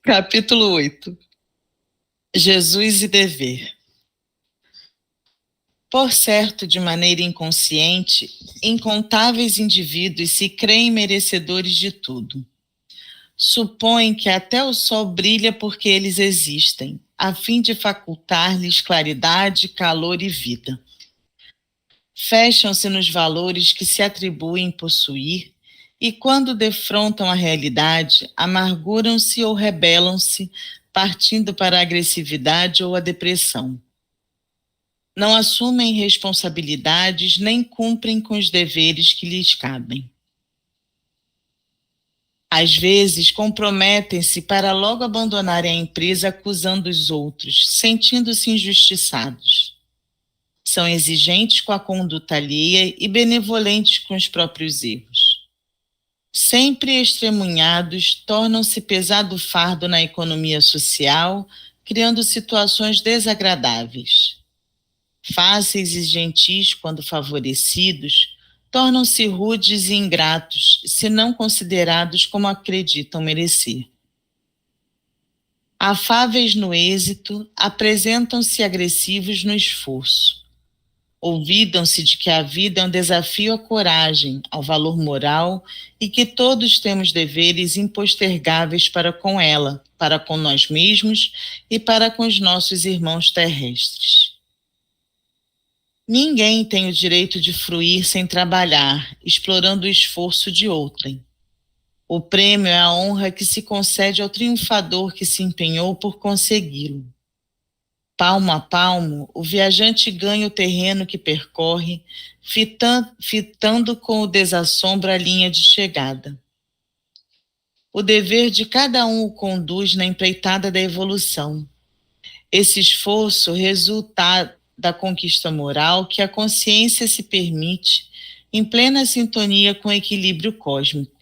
Capítulo 8. Jesus e dever. Por certo, de maneira inconsciente, incontáveis indivíduos se creem merecedores de tudo. Supõem que até o sol brilha porque eles existem, a fim de facultar-lhes claridade, calor e vida. Fecham-se nos valores que se atribuem possuir e, quando defrontam a realidade, amarguram-se ou rebelam-se, partindo para a agressividade ou a depressão. Não assumem responsabilidades nem cumprem com os deveres que lhes cabem. Às vezes, comprometem-se para logo abandonarem a empresa acusando os outros, sentindo-se injustiçados. São exigentes com a conduta alheia e benevolentes com os próprios erros. Sempre extremunhados, tornam-se pesado fardo na economia social, criando situações desagradáveis. Fáceis e gentis quando favorecidos, tornam-se rudes e ingratos, se não considerados como acreditam merecer. Afáveis no êxito, apresentam-se agressivos no esforço. Olvidam-se de que a vida é um desafio à coragem, ao valor moral e que todos temos deveres impostergáveis para com ela, para com nós mesmos e para com os nossos irmãos terrestres. Ninguém tem o direito de fruir sem trabalhar, explorando o esforço de outrem. O prêmio é a honra que se concede ao triunfador que se empenhou por consegui-lo. Palmo a palmo, o viajante ganha o terreno que percorre, fitando com o desassombro a linha de chegada. O dever de cada um o conduz na empreitada da evolução. Esse esforço resulta da conquista moral que a consciência se permite em plena sintonia com o equilíbrio cósmico.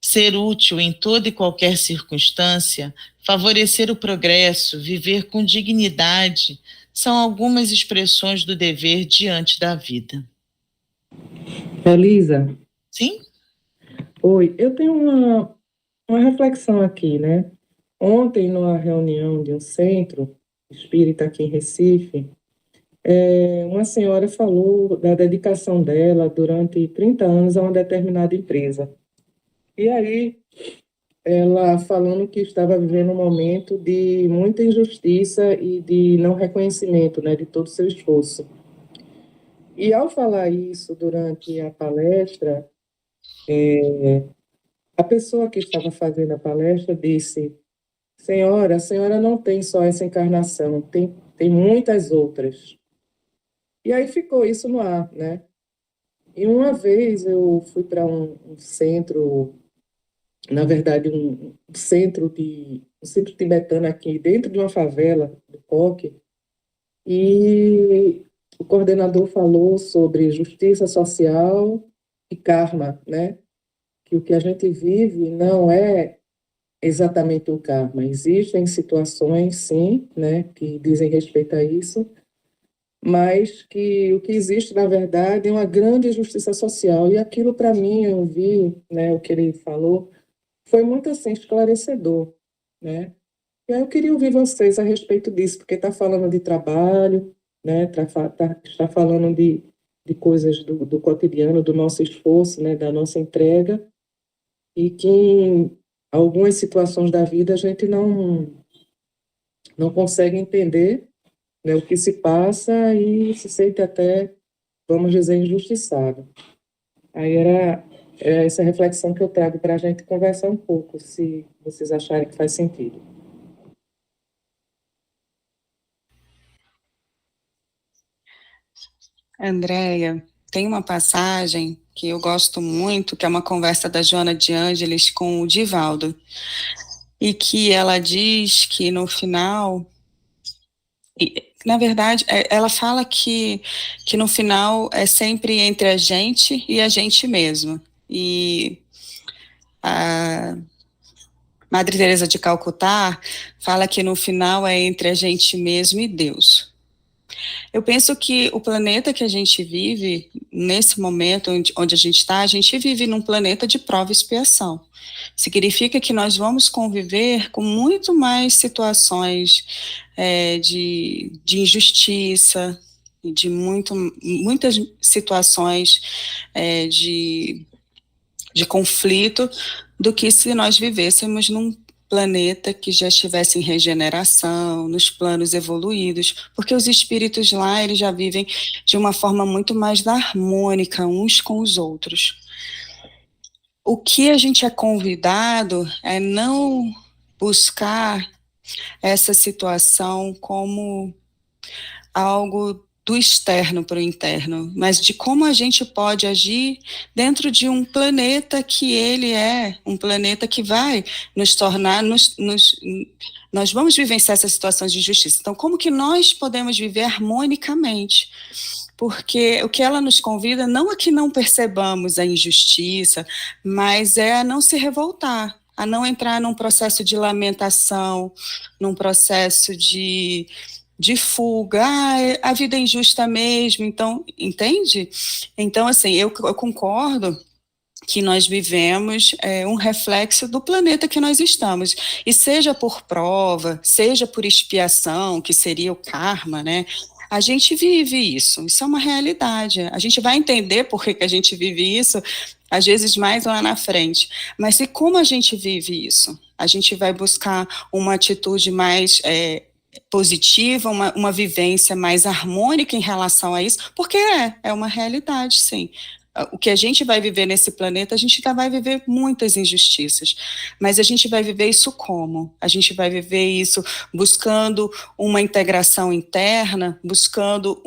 Ser útil em toda e qualquer circunstância, favorecer o progresso, viver com dignidade, são algumas expressões do dever diante da vida. Elisa? Sim? Oi, eu tenho uma reflexão aqui, né? Ontem, numa reunião de um centro espírita aqui em Recife, uma senhora falou da dedicação dela durante 30 anos a uma determinada empresa. E aí, ela falando que estava vivendo um momento de muita injustiça e de não reconhecimento, né, de todo o seu esforço. E ao falar isso durante a palestra, a pessoa que estava fazendo a palestra disse: Senhora, a senhora não tem só essa encarnação, tem muitas outras. E aí ficou isso no ar, né? E uma vez eu fui para um centro, na verdade, um centro tibetano aqui dentro de uma favela do Coque, e o coordenador falou sobre justiça social e karma, né? Que o que a gente vive não é exatamente o karma. Existem situações, sim, né, que dizem respeito a isso, mas que o que existe, na verdade, é uma grande justiça social. E aquilo, para mim, eu vi, né, o que ele falou, foi muito, assim, esclarecedor, né? E aí eu queria ouvir vocês a respeito disso, porque está falando de trabalho, né, está falando de coisas do cotidiano, do nosso esforço, né, da nossa entrega, e que em algumas situações da vida a gente não consegue entender, né, o que se passa e se sente até, vamos dizer, injustiçado. Aí era essa reflexão que eu trago para a gente conversar um pouco, se vocês acharem que faz sentido. Andréia, tem uma passagem que eu gosto muito, que é uma conversa da Joana de Ângeles com o Divaldo, e que ela diz que no final, na verdade, ela fala que no final é sempre entre a gente e a gente mesmo. E a Madre Teresa de Calcutá fala que no final é entre a gente mesmo e Deus. Eu penso que o planeta que a gente vive, nesse momento onde a gente está, a gente vive num planeta de prova e expiação. Significa que nós vamos conviver com muito mais situações de injustiça, de muitas situações de conflito, do que se nós vivêssemos num planeta que já estivesse em regeneração, nos planos evoluídos, porque os espíritos lá, eles já vivem de uma forma muito mais harmônica uns com os outros. O que a gente é convidado é não buscar essa situação como algo do externo para o interno, mas de como a gente pode agir dentro de um planeta que ele é um planeta que vai nos tornar, nós vamos vivenciar essas situações de injustiça. Então, como que nós podemos viver harmonicamente? Porque o que ela nos convida não é que não percebamos a injustiça, mas é a não se revoltar, a não entrar num processo de lamentação, num processo de fuga, a vida é injusta mesmo, então, entende? Então, assim, eu concordo que nós vivemos um reflexo do planeta que nós estamos, e seja por prova, seja por expiação, que seria o karma, né? A gente vive isso é uma realidade, a gente vai entender por que a gente vive isso, às vezes mais lá na frente, mas e como a gente vive isso? A gente vai buscar uma atitude mais positiva, uma vivência mais harmônica em relação a isso, porque é uma realidade, sim. O que a gente vai viver nesse planeta, a gente vai viver muitas injustiças, mas a gente vai viver isso como? A gente vai viver isso buscando uma integração interna, buscando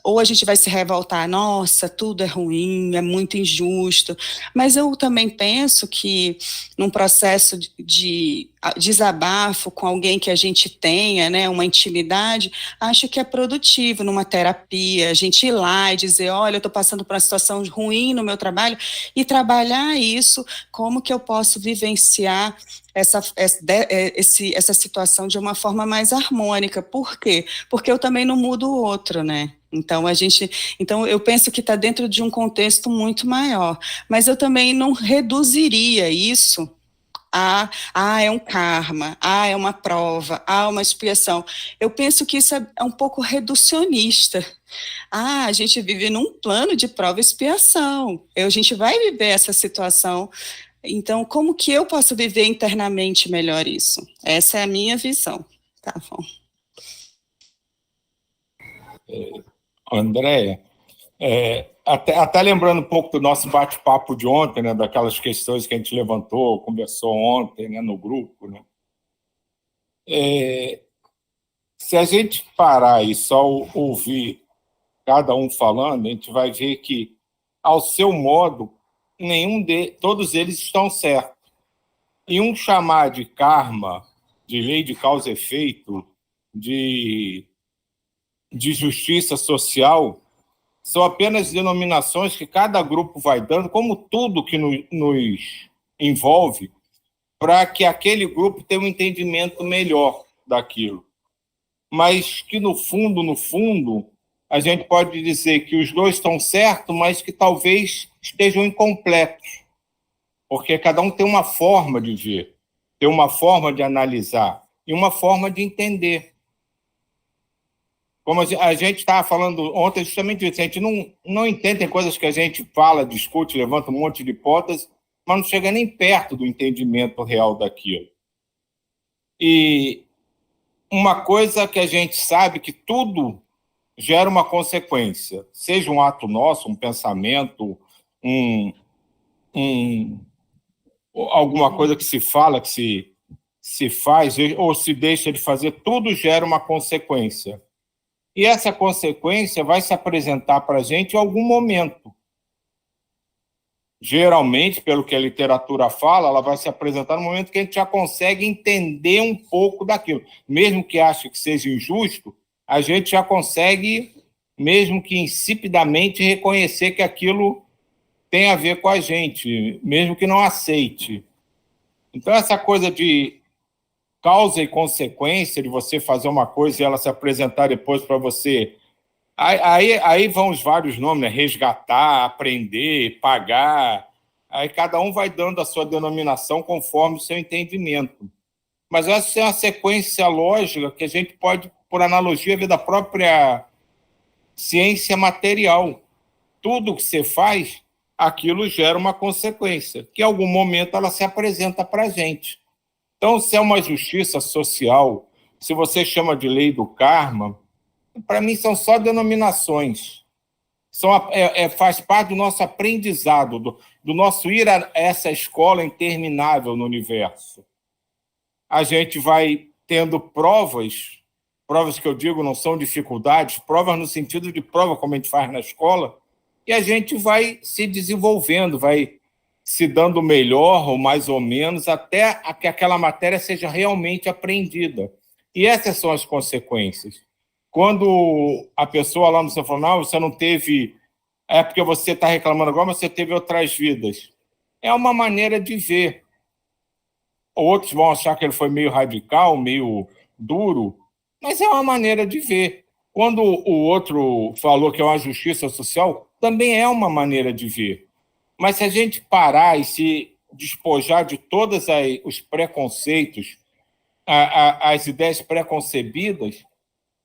ou a gente vai se revoltar, nossa, tudo é ruim, é muito injusto, mas eu também penso que num processo de desabafo com alguém que a gente tenha, né, uma intimidade, acho que é produtivo numa terapia, a gente ir lá e dizer, olha, eu estou passando por uma situação ruim no meu trabalho, e trabalhar isso, como que eu posso vivenciar essa situação de uma forma mais harmônica. Por quê? Porque eu também não mudo o outro, né? Então, eu penso que está dentro de um contexto muito maior, mas eu também não reduziria isso é um karma, é uma prova, uma expiação. Eu penso que isso é um pouco reducionista. A gente vive num plano de prova e expiação. A gente vai viver essa situação. Então, como que eu posso viver internamente melhor isso? Essa é a minha visão. Tá bom. Andréia, até lembrando um pouco do nosso bate-papo de ontem, né, daquelas questões que a gente levantou, conversou ontem, né, no grupo, né? Se a gente parar e só ouvir cada um falando, a gente vai ver que, ao seu modo, todos eles estão certos. E um chamar de karma, de lei de causa e efeito, de justiça social, são apenas denominações que cada grupo vai dando, como tudo que nos envolve, para que aquele grupo tenha um entendimento melhor daquilo. Mas que, no fundo, a gente pode dizer que os dois estão certos, mas que talvez estejam incompletos, porque cada um tem uma forma de ver, tem uma forma de analisar e uma forma de entender. Como a gente estava falando ontem, justamente isso, a gente não entende, tem coisas que a gente fala, discute, levanta um monte de hipóteses, mas não chega nem perto do entendimento real daquilo. E uma coisa que a gente sabe que tudo gera uma consequência, seja um ato nosso, um pensamento, alguma coisa que se fala, que se faz, ou se deixa de fazer, tudo gera uma consequência. E essa consequência vai se apresentar para a gente em algum momento. Geralmente, pelo que a literatura fala, ela vai se apresentar no momento que a gente já consegue entender um pouco daquilo. Mesmo que ache que seja injusto, a gente já consegue, mesmo que insipidamente, reconhecer que aquilo tem a ver com a gente, mesmo que não aceite. Então, essa coisa de causa e consequência, de você fazer uma coisa e ela se apresentar depois para você. Aí vão os vários nomes, né? Resgatar, aprender, pagar. Aí cada um vai dando a sua denominação conforme o seu entendimento. Mas essa é uma sequência lógica que a gente pode, por analogia, ver da própria ciência material. Tudo que você faz, aquilo gera uma consequência, que em algum momento ela se apresenta para a gente. Então, se é uma justiça social, se você chama de lei do karma, para mim são só denominações. Faz parte do nosso aprendizado, do nosso ir a essa escola interminável no universo. A gente vai tendo provas que eu digo não são dificuldades, provas no sentido de prova, como a gente faz na escola, e a gente vai se desenvolvendo, vai se dando melhor ou mais ou menos, até que aquela matéria seja realmente aprendida. E essas são as consequências. Quando a pessoa lá no seu fala, não, você não teve... É porque você está reclamando agora, mas você teve outras vidas. É uma maneira de ver. Outros vão achar que ele foi meio radical, meio duro, mas é uma maneira de ver. Quando o outro falou que é uma justiça social, também é uma maneira de ver. Mas se a gente parar e se despojar de todos os preconceitos, as ideias preconcebidas,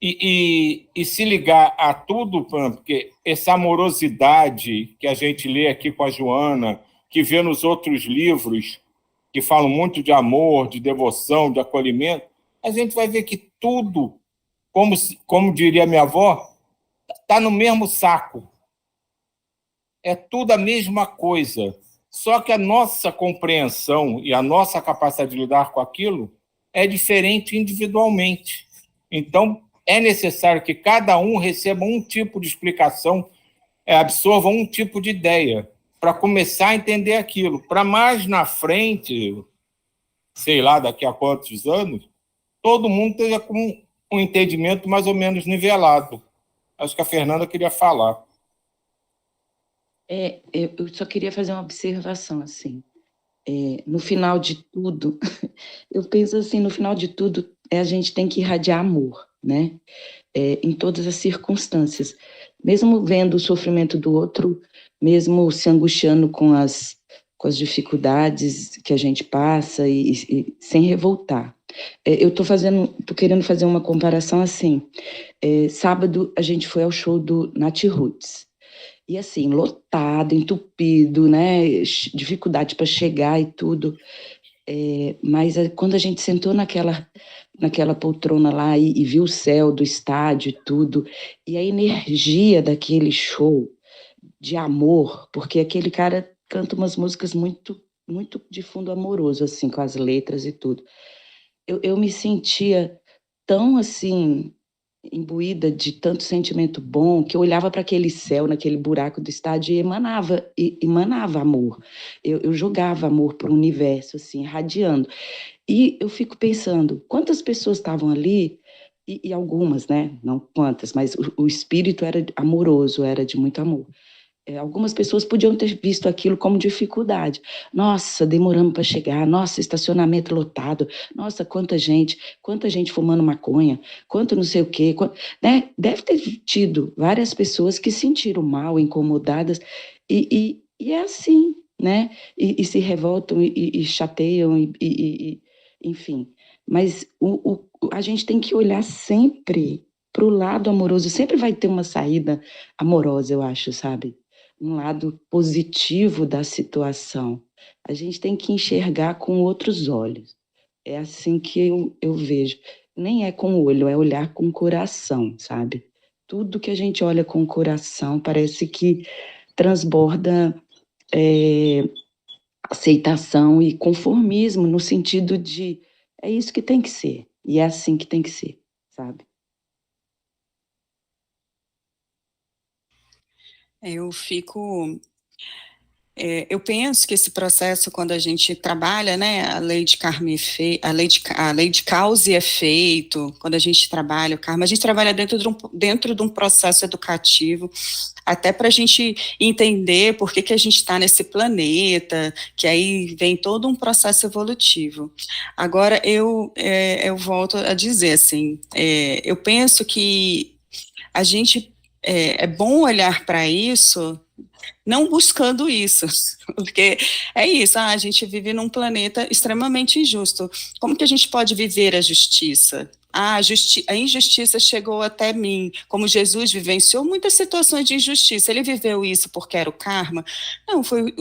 e se ligar a tudo, porque essa amorosidade que a gente lê aqui com a Joana, que vê nos outros livros, que falam muito de amor, de devoção, de acolhimento, a gente vai ver que tudo, como diria minha avó, está no mesmo saco. É tudo a mesma coisa. Só que a nossa compreensão e a nossa capacidade de lidar com aquilo é diferente individualmente. Então, é necessário que cada um receba um tipo de explicação, absorva um tipo de ideia, para começar a entender aquilo. Para mais na frente, sei lá, daqui a quantos anos, todo mundo esteja com um entendimento mais ou menos nivelado. Acho que a Fernanda queria falar. Eu só queria fazer uma observação, assim. No final de tudo, eu penso assim, no final de tudo, a gente tem que irradiar amor, né? Em todas as circunstâncias. Mesmo vendo o sofrimento do outro, mesmo se angustiando com as dificuldades que a gente passa e sem revoltar. Eu tô querendo fazer uma comparação assim. Sábado a gente foi ao show do Nat Roots. E assim, lotado, entupido, né? Dificuldade para chegar e tudo. Mas quando a gente sentou naquela poltrona lá e viu o céu do estádio e tudo, e a energia daquele show de amor, porque aquele cara canta umas músicas muito, muito de fundo amoroso, assim, com as letras e tudo. Eu me sentia tão, assim, imbuída de tanto sentimento bom, que eu olhava para aquele céu, naquele buraco do estádio, e emanava amor. Eu jogava amor para o universo, assim, irradiando. E eu fico pensando, quantas pessoas estavam ali, e algumas, né? Não quantas, mas o espírito era amoroso, era de muito amor. Algumas pessoas podiam ter visto aquilo como dificuldade. Nossa, demoramos para chegar. Nossa, estacionamento lotado. Nossa, quanta gente fumando maconha. Quanto não sei o quê. Né? Deve ter tido várias pessoas que se sentiram mal, incomodadas. E é assim, né? E se revoltam e chateiam, enfim. Mas a gente tem que olhar sempre para o lado amoroso. Sempre vai ter uma saída amorosa, eu acho, sabe? Um lado positivo da situação. A gente tem que enxergar com outros olhos. É assim que eu vejo. Nem é com o olho, é olhar com o coração, sabe? Tudo que a gente olha com o coração parece que transborda aceitação e conformismo, no sentido de é isso que tem que ser, e é assim que tem que ser, sabe? Eu penso que esse processo, quando a gente trabalha, né, a lei de karma e efeito, a lei de causa e efeito, quando a gente trabalha o karma, a gente trabalha dentro de um processo educativo, até para a gente entender por que a gente está nesse planeta, que aí vem todo um processo evolutivo. Agora, eu volto a dizer, assim, eu penso que a gente é bom olhar para isso não buscando isso, porque é isso, a gente vive num planeta extremamente injusto. Como que a gente pode viver a justiça? A injustiça chegou até mim, como Jesus vivenciou muitas situações de injustiça. Ele viveu isso porque era o karma? Não, foi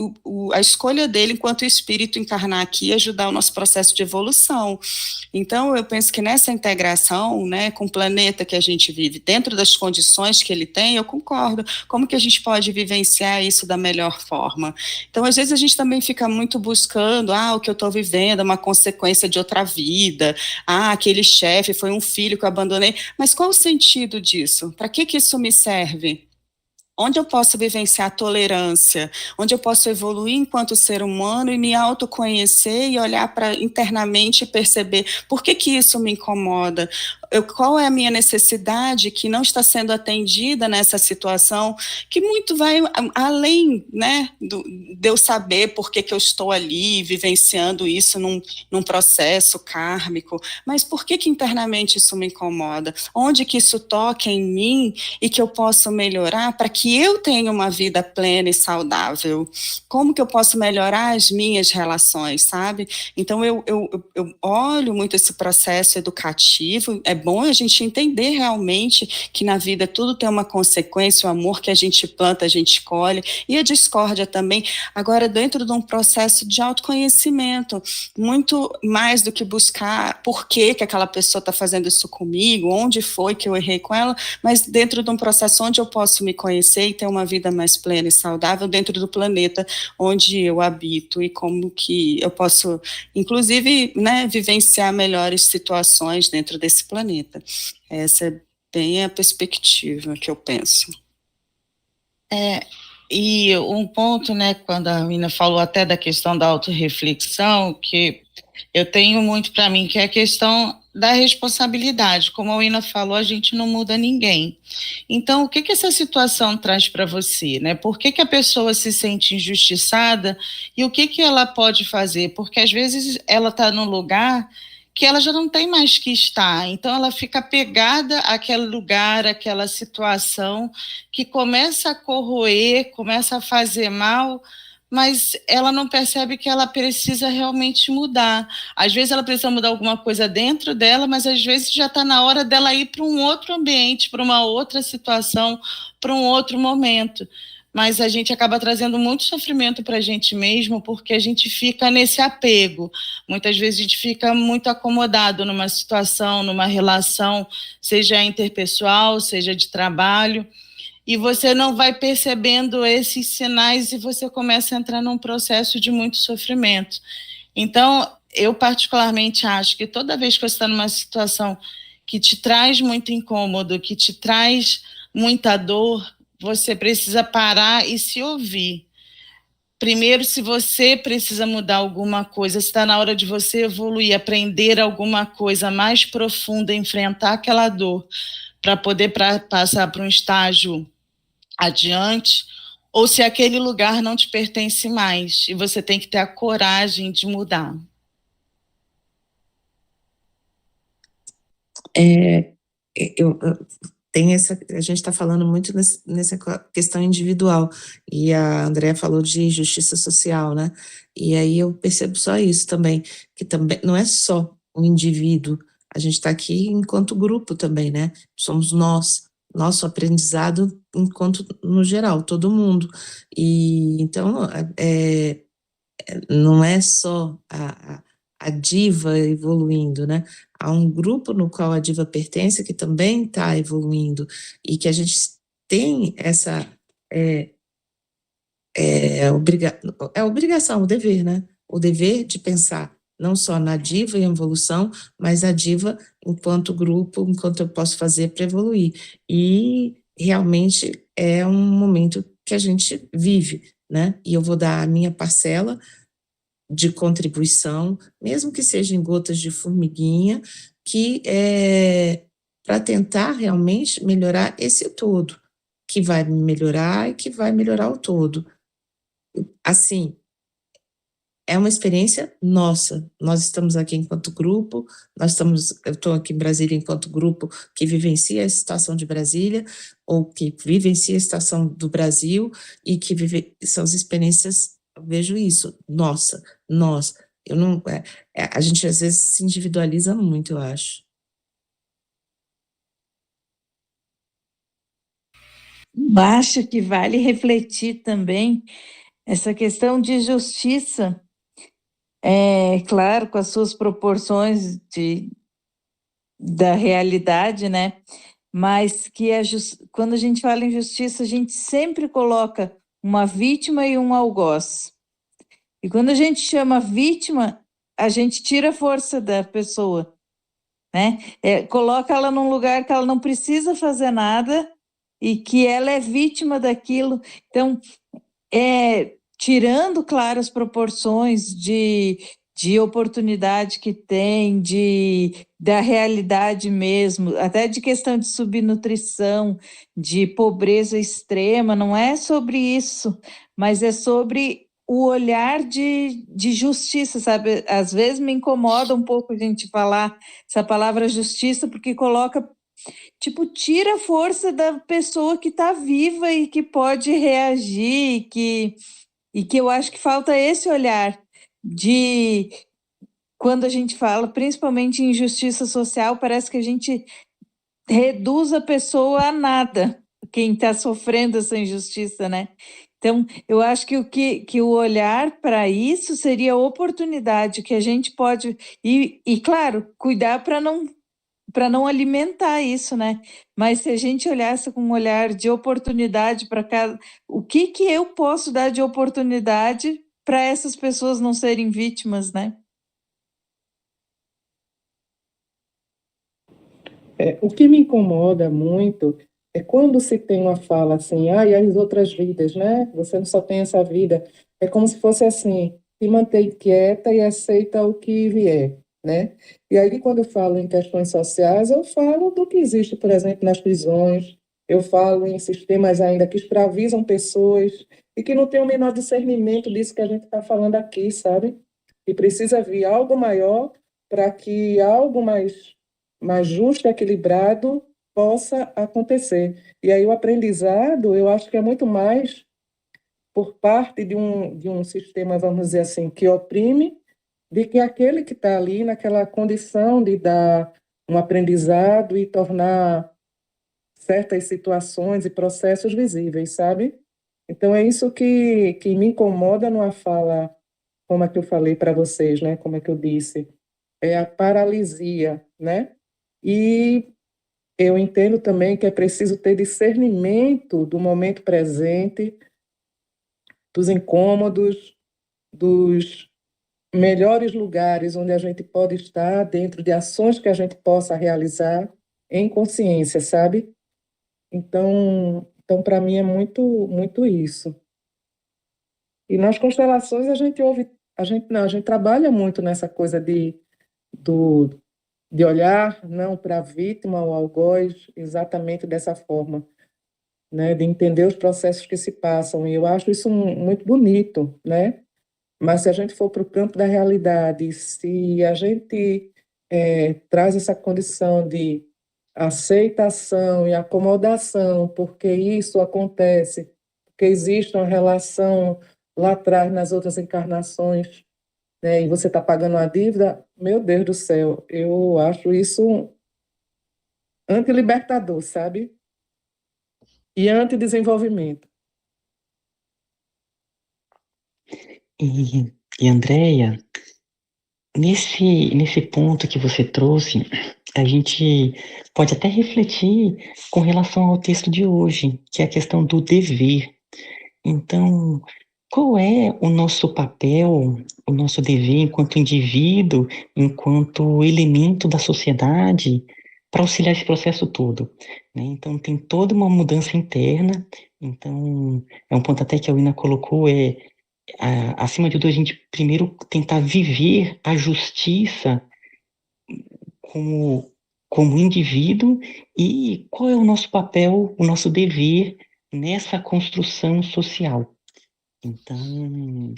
a escolha dele enquanto espírito encarnar aqui e ajudar o nosso processo de evolução. Então, eu penso que nessa integração, né, com o planeta que a gente vive, dentro das condições que ele tem, eu concordo. Como que a gente pode vivenciar isso da melhor forma? Então, às vezes a gente também fica muito buscando, o que eu estou vivendo é uma consequência de outra vida, aquele chefe foi um filho que eu abandonei, mas qual o sentido disso? Para que isso me serve? Onde eu posso vivenciar a tolerância, onde eu posso evoluir enquanto ser humano e me autoconhecer e olhar para internamente e perceber por que isso me incomoda, qual é a minha necessidade que não está sendo atendida nessa situação, que muito vai além, né, de eu saber por que eu estou ali vivenciando isso num processo kármico, mas por que internamente isso me incomoda? Onde que isso toca em mim e que eu posso melhorar para que eu tenha uma vida plena e saudável? Como que eu posso melhorar as minhas relações, sabe? Então, eu olho muito esse processo educativo. É bom a gente entender realmente que na vida tudo tem uma consequência, o amor que a gente planta, a gente colhe, e a discórdia também. Agora, dentro de um processo de autoconhecimento, muito mais do que buscar por que aquela pessoa está fazendo isso comigo, onde foi que eu errei com ela, mas dentro de um processo onde eu posso me conhecer e ter uma vida mais plena e saudável dentro do planeta onde eu habito e como que eu posso, inclusive, né, vivenciar melhores situações dentro desse planeta. Essa é bem a perspectiva que eu penso. E um ponto, né, quando a Mina falou até da questão da autorreflexão, que eu tenho muito para mim, que é a questão da responsabilidade. Como a Mina falou, a gente não muda ninguém. Então, o que essa situação traz para você, né? Por que a pessoa se sente injustiçada e o que ela pode fazer? Porque às vezes ela está num lugar que ela já não tem mais que estar, então ela fica pegada àquele lugar, àquela situação, que começa a corroer, começa a fazer mal, mas ela não percebe que ela precisa realmente mudar. Às vezes ela precisa mudar alguma coisa dentro dela, mas às vezes já está na hora dela ir para um outro ambiente, para uma outra situação, para um outro momento. Mas a gente acaba trazendo muito sofrimento para a gente mesmo, porque a gente fica nesse apego. Muitas vezes a gente fica muito acomodado numa situação, numa relação, seja interpessoal, seja de trabalho, e você não vai percebendo esses sinais e você começa a entrar num processo de muito sofrimento. Então, eu particularmente acho que toda vez que você está numa situação que te traz muito incômodo, que te traz muita dor, você precisa parar e se ouvir. Primeiro, se você precisa mudar alguma coisa, está na hora de você evoluir, aprender alguma coisa mais profunda, enfrentar aquela dor, para poder passar para um estágio adiante, ou se aquele lugar não te pertence mais, e você tem que ter a coragem de mudar. A gente está falando muito nessa questão individual, e a Andrea falou de justiça social, né? E aí eu percebo só isso também, que também não é só o indivíduo, a gente está aqui enquanto grupo também, né? Somos nós, nosso aprendizado enquanto, no geral, todo mundo. E então, não é só a diva evoluindo, né? Há um grupo no qual a diva pertence que também está evoluindo e que a gente tem essa obrigação, o dever, né? O dever de pensar não só na diva em evolução, mas a diva enquanto grupo, enquanto eu posso fazer para evoluir. E realmente é um momento que a gente vive, né? E eu vou dar a minha parcela de contribuição, mesmo que seja em gotas de formiguinha, que para tentar realmente melhorar esse todo, que vai melhorar e que vai melhorar o todo. Assim, é uma experiência nossa. Nós estamos aqui enquanto grupo, eu estou aqui em Brasília enquanto grupo que vivencia a situação de Brasília, ou que vivencia a situação do Brasil, e que são as experiências, eu vejo isso, nossa, nós. Eu não, a gente às vezes se individualiza muito, eu acho. Acho que vale refletir também essa questão de justiça, claro, com as suas proporções da realidade, né? Mas que quando a gente fala em justiça, a gente sempre coloca uma vítima e um algoz. E quando a gente chama vítima, a gente tira a força da pessoa, né? Coloca ela num lugar que ela não precisa fazer nada e que ela é vítima daquilo. Então, tirando, claro, as proporções de oportunidade que tem, da realidade mesmo, até de questão de subnutrição, de pobreza extrema, não é sobre isso, mas é sobre o olhar de justiça, sabe? Às vezes me incomoda um pouco a gente falar essa palavra justiça, porque coloca, tira a força da pessoa que está viva e que pode reagir, e que eu acho que falta esse olhar de quando a gente fala, principalmente em justiça social, parece que a gente reduz a pessoa a nada, quem está sofrendo essa injustiça, né? Então, eu acho que o olhar para isso seria a oportunidade que a gente pode, e claro, cuidar para não alimentar isso, né? Mas se a gente olhasse com um olhar de oportunidade para cada, o que eu posso dar de oportunidade para essas pessoas não serem vítimas, né? O que me incomoda muito é quando se tem uma fala assim, e as outras vidas, né? Você não só tem essa vida. É como se fosse assim, se mantém quieta e aceita o que vier, né? E aí, quando eu falo em questões sociais, eu falo do que existe, por exemplo, nas prisões, eu falo em sistemas ainda que escravizam pessoas e que não tem o menor discernimento disso que a gente está falando aqui, sabe? E precisa vir algo maior para que algo mais justo e equilibrado possa acontecer. E aí o aprendizado, eu acho que é muito mais por parte de um sistema, vamos dizer assim, que oprime, de que aquele que está ali naquela condição de dar um aprendizado e tornar certas situações e processos visíveis, sabe? Então é isso que me incomoda numa fala, como é que eu falei para vocês, né? Como é que eu disse? É a paralisia, né? E eu entendo também que é preciso ter discernimento do momento presente, dos incômodos, dos melhores lugares onde a gente pode estar, dentro de ações que a gente possa realizar em consciência, sabe? Então para mim é muito, muito isso. E nas constelações a gente trabalha muito nessa coisa de olhar não para a vítima ou algoz exatamente dessa forma, né, de entender os processos que se passam. E eu acho isso muito bonito, né? Mas se a gente for para o campo da realidade, se a gente traz essa condição de aceitação e acomodação, porque isso acontece, porque existe uma relação lá atrás nas outras encarnações, né, e você está pagando uma dívida, meu Deus do céu, eu acho isso antilibertador, sabe? E antidesenvolvimento. E Andréia, nesse ponto que você trouxe, a gente pode até refletir com relação ao texto de hoje, que é a questão do dever. Então, qual é o nosso papel, o nosso dever enquanto indivíduo, enquanto elemento da sociedade, para auxiliar esse processo todo, né? Então, tem toda uma mudança interna. Então, é um ponto até que a Wina colocou, acima de tudo, a gente primeiro tentar viver a justiça como indivíduo, e qual é o nosso papel, o nosso dever nessa construção social. Então,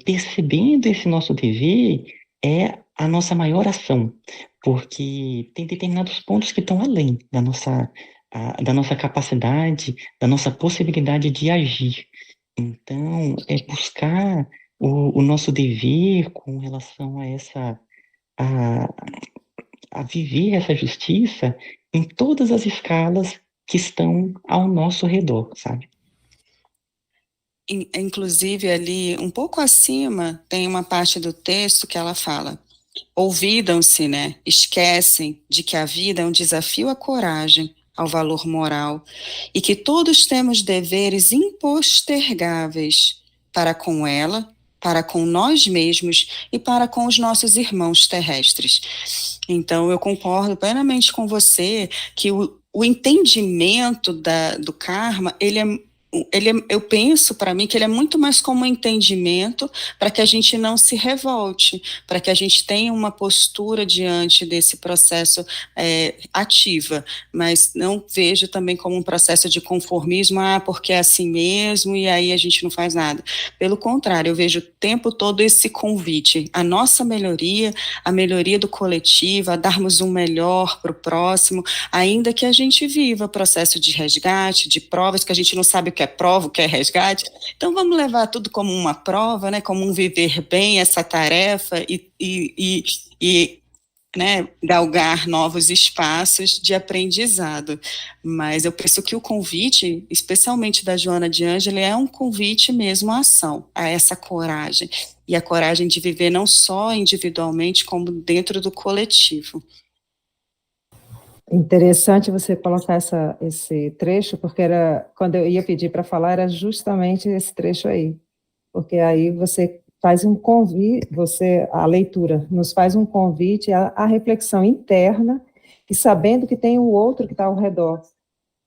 percebendo esse nosso dever, é a nossa maior ação, porque tem determinados pontos que estão além da nossa capacidade, da nossa possibilidade de agir. Então, é buscar o nosso dever com relação a, a viver essa justiça em todas as escalas que estão ao nosso redor, sabe? Inclusive, ali, um pouco acima, tem uma parte do texto que ela fala: olvidam-se, né? Esquecem de que a vida é um desafio à coragem, ao valor moral, e que todos temos deveres impostergáveis para com ela, para com nós mesmos e para com os nossos irmãos terrestres. Então, eu concordo plenamente com você que o entendimento do karma, eu penso para mim que ele é muito mais como um entendimento para que a gente não se revolte, para que a gente tenha uma postura diante desse processo ativa, mas não vejo também como um processo de conformismo, porque é assim mesmo e aí a gente não faz nada. Pelo contrário, eu vejo o tempo todo esse convite, a nossa melhoria, a melhoria do coletivo, a darmos um melhor para o próximo, ainda que a gente viva processo de resgate, de provas que a gente não sabe o que é prova, o que é resgate. Então vamos levar tudo como uma prova, né, como um viver bem essa tarefa e né, galgar novos espaços de aprendizado. Mas eu penso que o convite, especialmente da Joana de Ângeli, é um convite mesmo à ação, a essa coragem, e a coragem de viver não só individualmente, como dentro do coletivo. Interessante você colocar esse trecho, porque quando eu ia pedir para falar, era justamente esse trecho aí, porque aí você faz um convite, a leitura nos faz um convite à reflexão interna, e sabendo que tem o outro que está ao redor,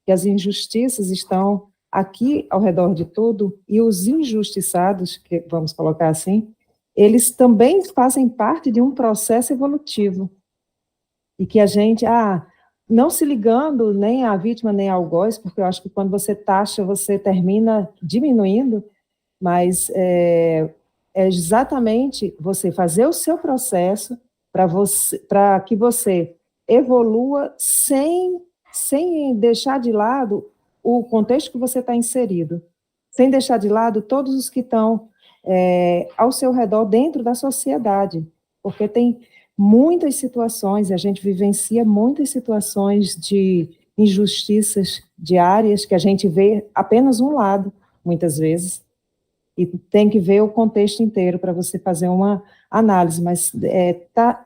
que as injustiças estão aqui ao redor de tudo, e os injustiçados, que vamos colocar assim, eles também fazem parte de um processo evolutivo, e que a gente, não se ligando nem à vítima nem ao algoz, porque eu acho que quando você taxa, você termina diminuindo, mas é exatamente você fazer o seu processo para que você evolua sem deixar de lado o contexto que você está inserido, sem deixar de lado todos os que estão ao seu redor dentro da sociedade, porque tem muitas situações, a gente vivencia muitas situações de injustiças diárias que a gente vê apenas um lado, muitas vezes, e tem que ver o contexto inteiro para você fazer uma análise, mas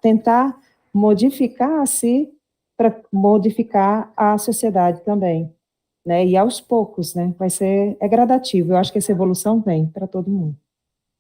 tentar modificar a si para modificar a sociedade também, né? E aos poucos, né? É gradativo. Eu acho que essa evolução vem para todo mundo.